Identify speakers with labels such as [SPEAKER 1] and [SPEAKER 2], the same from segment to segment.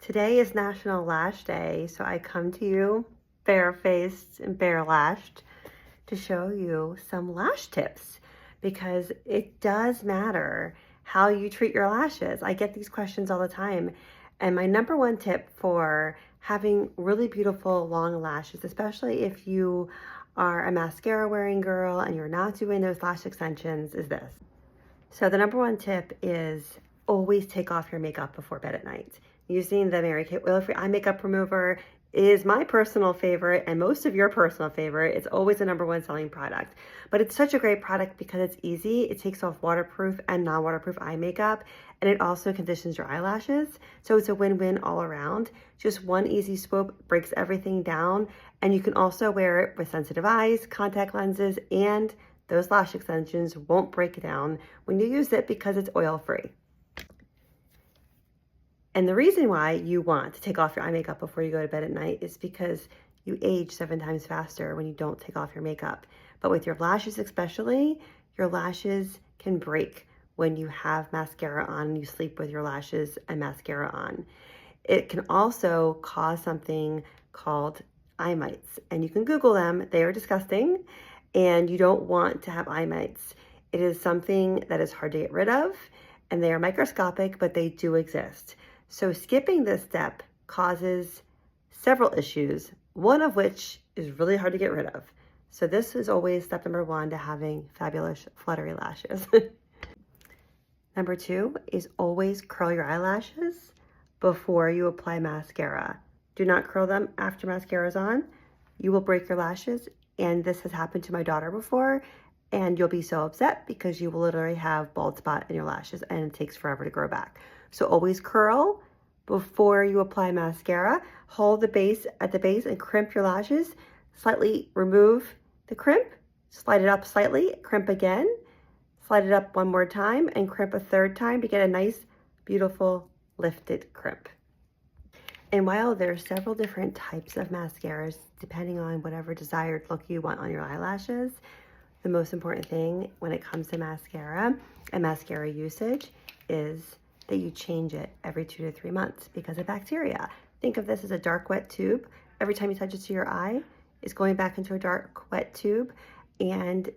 [SPEAKER 1] Today is National Lash Day, so I come to you bare-faced and bare-lashed to show you some lash tips because it does matter how you treat your lashes. I get these questions all the time, and my number one tip for having really beautiful long lashes, especially if you are a mascara wearing girl and you're not doing those lash extensions, is this. So the number one tip is always take off your makeup before bed at night. Using the Mary Kay Oil-Free Eye Makeup Remover is my personal favorite and most of your personal favorite. It's always the number one selling product. But it's such a great product because it's easy. It takes off waterproof and non-waterproof eye makeup, and it also conditions your eyelashes. So it's a win-win all around. Just one easy swoop breaks everything down, and you can also wear it with sensitive eyes, contact lenses, and those lash extensions won't break down when you use it because it's oil-free. And the reason why you want to take off your eye makeup before you go to bed at night is because you age 7 times faster when you don't take off your makeup. But with your lashes especially, your lashes can break when you have mascara on and you sleep with your lashes and mascara on. It can also cause something called eye mites, and you can Google them. They are disgusting, and you don't want to have eye mites. It is something that is hard to get rid of, and they are microscopic, but they do exist. So skipping this step causes several issues, one of which is really hard to get rid of. So this is always step number one to having fabulous fluttery lashes. Number 2 is always curl your eyelashes before you apply mascara. Do not curl them after mascara is on. You will break your lashes, and this has happened to my daughter before, and you'll be so upset because you will literally have bald spot in your lashes and it takes forever to grow back. So always curl before you apply mascara. Hold the base at the base and crimp your lashes. Slightly remove the crimp, slide it up slightly, crimp again, slide it up one more time and crimp a third time to get a nice, beautiful lifted crimp. And while there are several different types of mascaras, depending on whatever desired look you want on your eyelashes, the most important thing when it comes to mascara and mascara usage is that you change it every 2 to 3 months because of bacteria. Think of this as a dark, wet tube. Every time you touch it to your eye, it's going back into a dark, wet tube and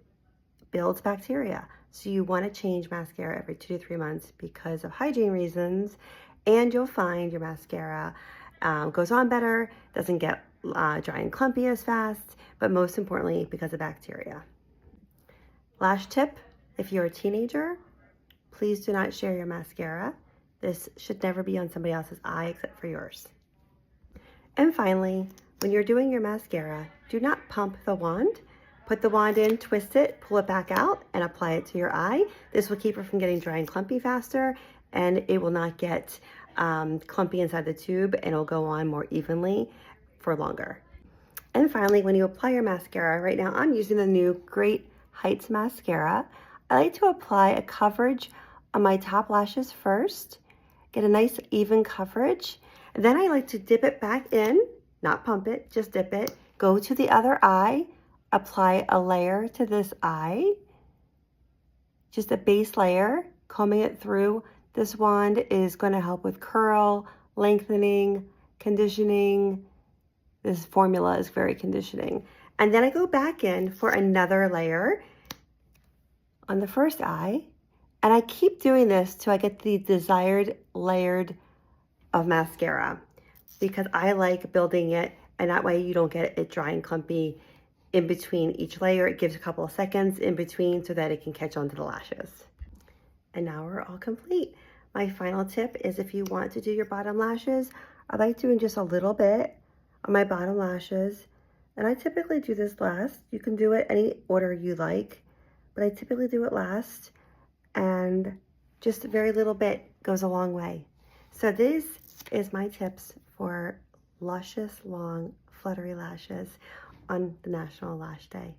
[SPEAKER 1] builds bacteria. So you want to change mascara every 2 to 3 months because of hygiene reasons, and you'll find your mascara goes on better, doesn't get dry and clumpy as fast, but most importantly, because of bacteria. Lash tip, if you're a teenager, please do not share your mascara. This should never be on somebody else's eye except for yours. And finally, when you're doing your mascara, do not pump the wand. Put the wand in, twist it, pull it back out, and apply it to your eye. This will keep it from getting dry and clumpy faster, and it will not get clumpy inside the tube, and it'll go on more evenly for longer. And finally, when you apply your mascara, right now I'm using the new Great Heights mascara. I like to apply a coverage on my top lashes first, get a nice even coverage. And then I like to dip it back in, not pump it, just dip it, go to the other eye, apply a layer to this eye, just a base layer, combing it through. This wand is going to help with curl, lengthening, conditioning. This formula is very conditioning. And then I go back in for another layer on the first eye, and I keep doing this till I get the desired layered of mascara because I like building it, and that way you don't get it dry and clumpy in between each layer. It gives a couple of seconds in between so that it can catch onto the lashes. And now we're all complete. My final tip is if you want to do your bottom lashes, I like doing just a little bit on my bottom lashes. And I typically do this last. You can do it any order you like, but I typically do it last, and just a very little bit goes a long way. So this is my tips for luscious, long, fluttery lashes on the National Lash Day.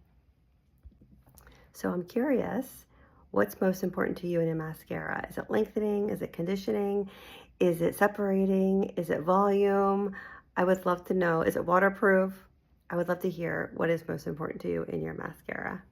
[SPEAKER 1] So I'm curious, what's most important to you in a mascara? Is it lengthening? Is it conditioning? Is it separating? Is it volume? I would love to know. Is it waterproof? I would love to hear what is most important to you in your mascara.